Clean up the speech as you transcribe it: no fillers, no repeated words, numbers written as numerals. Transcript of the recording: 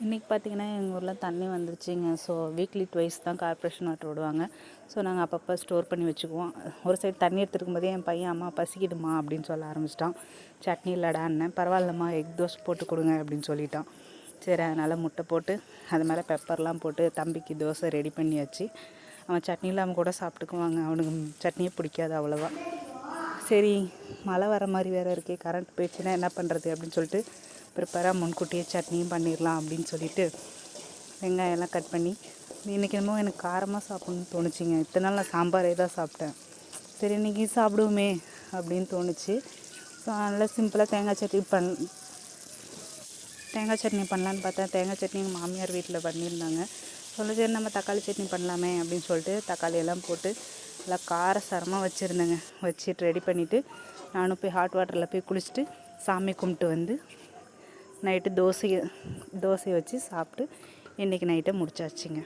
இன்றைக்கி பார்த்திங்கன்னா எங்கள் ஊரில் தண்ணி வந்துருச்சுங்க. ஸோ வீக்லி ட்வைஸ் தான் கார்ப்பரேஷன் வாட்டர் விடுவாங்க. ஸோ நாங்கள் அப்பப்போ ஸ்டோர் பண்ணி வச்சுக்குவோம். ஒரு சைடு தண்ணி எடுத்துருக்கும் போதே என் பையன் அம்மா பசிக்குதுமா அப்படின்னு சொல்ல ஆரம்பிச்சிட்டான். சட்னி இல்லைடான்னேன். பரவாயில்லம்மா எக் தோசை போட்டு கொடுங்க அப்படின்னு சொல்லிட்டான். சரி அதனால் முட்டை போட்டு அது மேலே பெப்பர்லாம் போட்டு தம்பிக்கு தோசை ரெடி பண்ணியாச்சு. அவன் சட்னி இல்லாமல் கூட சாப்பிட்டுக்குவாங்க. அவனுக்கு சட்னியே பிடிக்காது அவ்வளோவா. சரி மழை வர மாதிரி வேறு இருக்கே, கரண்ட் போயிடுச்சுன்னா என்ன பண்ணுறது அப்படின்னு சொல்லிட்டு ப்ரிப்பேராக முன்கூட்டியே சட்னியும் பண்ணிடலாம் அப்படின்னு சொல்லிட்டு வெங்காயம்லாம் கட் பண்ணி இன்றைக்கி என்னமோ எனக்கு காரமாக சாப்பிட்ணுன்னு தோணுச்சிங்க. இத்தனை நாள் நான் சாம்பாரே தான் சாப்பிட்டேன். சரி இன்றைக்கி சாப்பிடுவோமே அப்படின்னு தோணுச்சு. ஸோ அதனால் சிம்பிளாக தேங்காய் சட்னி பண்ணலான்னு பார்த்தேன். தேங்காய் சட்னி எங்கள் மாமியார் வீட்டில் பண்ணியிருந்தாங்க. சொல்ல சரி நம்ம தக்காளி சட்னி பண்ணலாமே அப்படின்னு சொல்லிட்டு தக்காளியெல்லாம் போட்டு நல்லா காரசாரமாக வச்சுருந்தேங்க. வச்சுட்டு ரெடி பண்ணிவிட்டு நானும் போய் ஹாட் வாட்டரில் போய் குளிச்சுட்டு சாமி கும்பிட்டு வந்து நைட்டு தோசையை வச்சு சாப்பிட்டு இன்றைக்கி நைட்டை முடிச்சாச்சுங்க.